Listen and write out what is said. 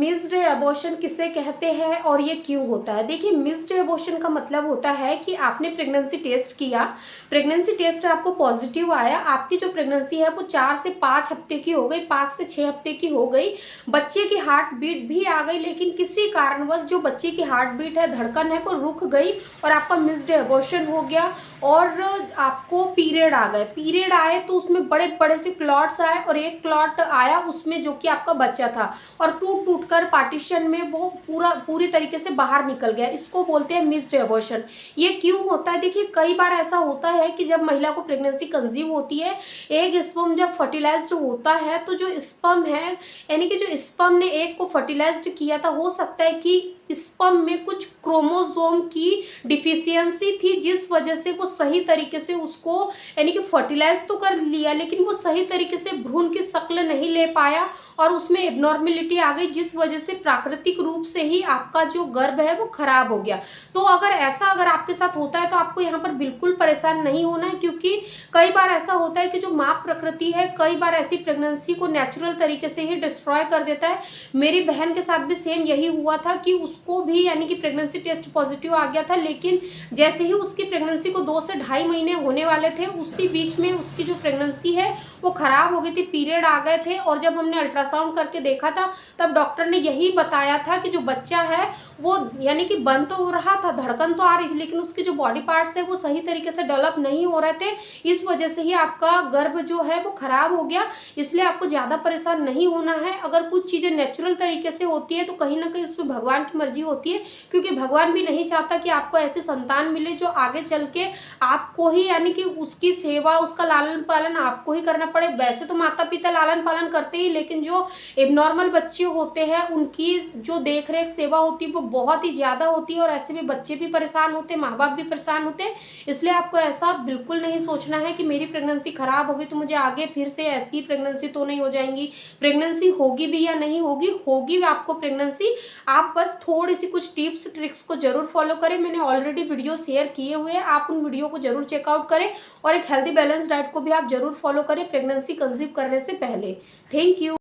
Missed abortion किसे कहते हैं और ये क्यों होता है? देखिए, मिस्ड अबॉर्शन का मतलब होता है कि आपने प्रेगनेंसी टेस्ट किया, प्रेगनेंसी टेस्ट आपको पॉजिटिव आया, आपकी जो प्रेगनेंसी है वो 4 से 5 हफ्ते की हो गई, 5 से 6 हफ्ते की हो गई, बच्चे की हार्ट बीट भी आ गई, लेकिन किसी कारणवश जो बच्चे की हार्ट बीट है, धड़कन है, वो रुक गई और आपका मिस्ड अबॉर्शन हो गया और आपको पीरियड आ गए। पीरियड आए तो उसमें बड़े बड़े से क्लॉट्स आए और एक क्लॉट आया उसमें जो कि आपका बच्चा था और टूट टूट कर पार्टीशन में वो पूरी तरीके से बाहर निकल गया। इसको बोलते हैं मिस्ड अबॉर्शन। ये क्यों होता है? देखिए, कई बार ऐसा होता है कि जब महिला को प्रेगनेंसी कंसीव होती है, एग स्पर्म जब फर्टिलाइज्ड होता है तो जो स्पर्म है, यानी कि जो स्पर्म ने एग को फर्टिलाइज्ड किया था, हो सकता है कि स्पर्म में कुछ क्रोमोसोम की डिफिशियंसी थी, जिस वजह से वो सही तरीके से उसको यानी कि फर्टिलाइज तो कर लिया, लेकिन वो सही तरीके से भ्रूण की शक्ल नहीं ले पाया और उसमें एबनॉर्मेलिटी आ गई, जिस वजह से प्राकृतिक रूप से ही आपका जो गर्भ है वो खराब हो गया। तो अगर आपके साथ होता है तो आपको यहाँ पर बिल्कुल परेशान नहीं होना है, क्योंकि कई बार ऐसा होता है कि जो माँ प्रकृति है कई बार ऐसी प्रेगनेंसी को नेचुरल तरीके से ही डिस्ट्रॉय कर देता है। मेरी बहन के साथ भी सेम यही हुआ था कि उसको भी यानी कि प्रेगनेंसी टेस्ट पॉजिटिव आ गया था, लेकिन जैसे ही उसकी प्रेगनेंसी को 2 से 2.5 महीने होने वाले थे, उसी बीच में उसकी जो प्रेगनेंसी है वो खराब हो गई थी, पीरियड आ गए थे और जब हमने अल्ट्रासाउंड करके देखा था तब डॉक्टर ने यही बताया था कि जो बच्चा है वो यानी कि बन तो हो रहा था, धड़कन तो आ रही थी, लेकिन उसके जो बॉडी पार्ट्स है वो सही तरीके से डेवलप नहीं हो रहे थे। इस वजह से ही आपका गर्भ जो है वो खराब हो गया। इसलिए आपको ज्यादा परेशान नहीं होना है। अगर कुछ चीजें नेचुरल तरीके से होती है तो कहीं ना कहीं उसमें भगवान की मर्जी होती है, क्योंकि भगवान भी नहीं चाहता कि आपको ऐसी संतान मिले जो आगे चल के आपको ही यानी कि उसकी सेवा, उसका लालन पालन आपको ही करना पड़े। वैसे तो माता पिता लालन पालन करते ही, लेकिन जो एबनॉर्मल बच्चे होते हैं उनकी जो देख रेख सेवा होती है वो बहुत ही ज्यादा होती है और ऐसे में बच्चे भी परेशान होते हैं, माँ बाप भी परेशान होते हैं। इसलिए आपको ऐसा बिल्कुल नहीं सोचना है कि मेरी प्रेगनेंसी खराब हो गई तो मुझे आगे फिर से ऐसी प्रेगनेंसी तो नहीं हो जाएंगी। प्रेगनेंसी होगी भी या नहीं होगी, होगी आपको प्रेगनेंसी। आप बस थोड़ी सी कुछ टिप्स ट्रिक्स को जरूर फॉलो करें। मैंने ऑलरेडी वीडियो शेयर किए हुए हैं, आप उन वीडियो को जरूर चेकआउट करें और एक हेल्दी बैलेंस डाइट को भी आप जरूर फॉलो करें प्रेगनेंसी कंसीव करने से पहले। Thank you.